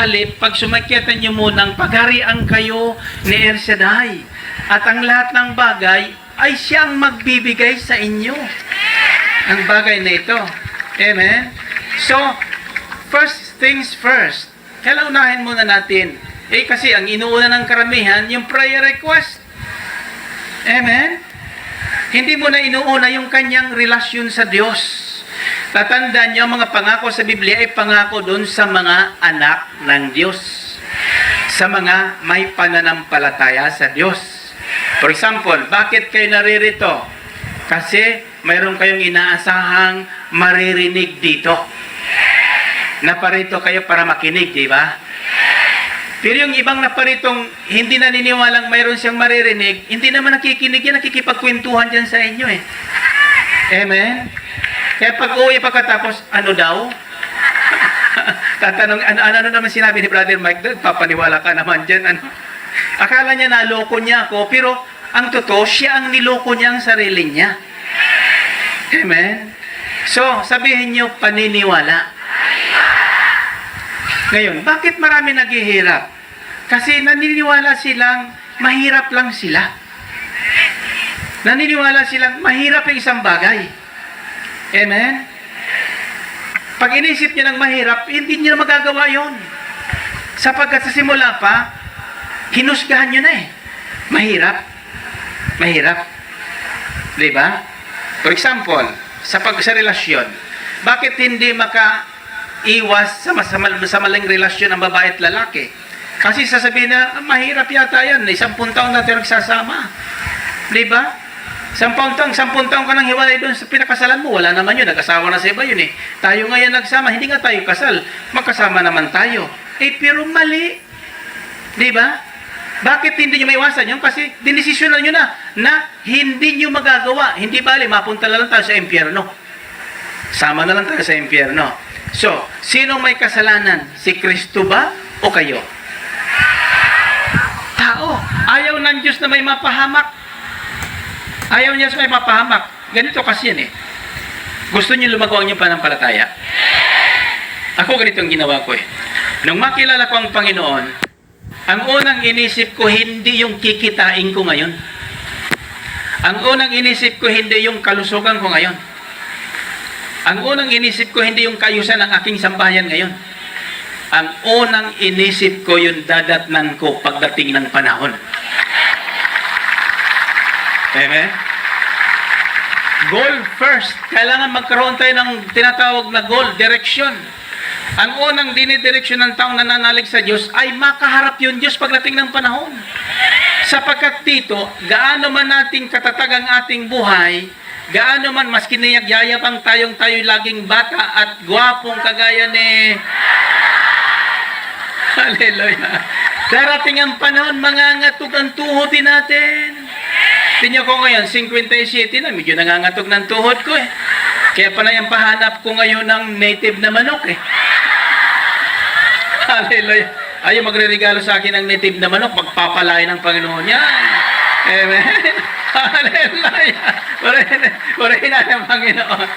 sa halip, pag sumakyatan niyo munang pagharian kayo ni El Shaddai. At ang lahat ng bagay ay siyang magbibigay sa inyo. Ang bagay na ito. Amen? So, first things first. Kailangan unahin muna natin. Kasi ang inuuna ng karamihan, yung prayer request. Amen? Hindi mo na inuuna yung kanyang relasyon sa Diyos. Tatandaan niyo, mga pangako sa Biblia ay pangako doon sa mga anak ng Diyos. Sa mga may pananampalataya sa Diyos. For example, bakit kayo naririto? Kasi mayroon kayong inaasahang maririnig dito. Naparito kayo para makinig, di ba? Pero yung ibang naparitong hindi naniniwalang mayroon siyang maririnig, hindi naman nakikinig yan, nakikipagkwentuhan dyan sa inyo eh. Amen? Kaya pag uwi pagkatapos, ano daw? Tatanong, ano naman sinabi ni Brother Mike? Papaniwala ka naman dyan. Ano? Akala niya naloko niya ako, pero ang totoo, siya ang niloko niya ang sarili niya. Amen? So, sabihin niyo, paniniwala. Ngayon, bakit marami naghihirap? Kasi naniniwala silang mahirap lang sila. Naniniwala silang mahirap yung isang bagay. Amen? Pag inisip niya ng mahirap, hindi niya magagawa yon. Sapagkat sa simula pa, hinusgahan niyo na eh. Mahirap. Mahirap. Diba? For example, sa relasyon, bakit hindi iwas sa maling relasyon ng babae at lalaki? Kasi sasabihin na, mahirap yata yan. 10 taon natin nagsasama. Diba? 10 taon ka nang hiwalay doon sa pinakasalan mo. Wala naman yun. Nag-asawa na sa iba yun eh. Tayo ngayon nagsama. Hindi nga tayo kasal. Magkasama naman tayo. Pero mali. Diba? Bakit hindi nyo maiwasan yun? Kasi dinesisyonan nyo na hindi nyo magagawa. Hindi bali, mapunta na lang tayo sa impyerno. Sama na lang tayo sa impyerno. So, sino may kasalanan? Si Kristo ba o kayo? Tao. Ayaw ng Diyos na may mapahamak. Ayaw niya sa may mapahamak. Ganito kasi yan eh. Gusto niyo lumago ang inyong panampalataya? Ako ganito ang ginawa ko eh. Nung makilala ko ang Panginoon, ang unang inisip ko hindi yung kikitain ko ngayon. Ang unang inisip ko hindi yung kalusugan ko ngayon. Ang unang inisip ko hindi yung kayusan ng aking sambahayan ngayon. Ang unang inisip ko yung dadatnan ko pagdating ng panahon. Amen? Goal first. Kailangan magkaroon tayo ng tinatawag na goal, direction. Ang unang dinidireksyon ng taong nananalig sa Diyos ay makaharap yung Diyos pagdating ng panahon. Sapagkat dito, gaano man nating katatag ang ating buhay, gaano man mas kinayagyayabang tayo laging bata at gwapong kagaya ni... Hallelujah. Darating ang panahon, mangangatog ang tuhod din natin. Tingnan ko ngayon, 57 na, medyo nangangatog ng tuhod ko eh. Kaya pala yung pahanap ko ngayon ng native na manok eh. Hallelujah. Ayaw magre-regalo sa akin ng native na manok, magpapalain ng Panginoon yan. Amen. Hallelujah. Purihin na ng Panginoon.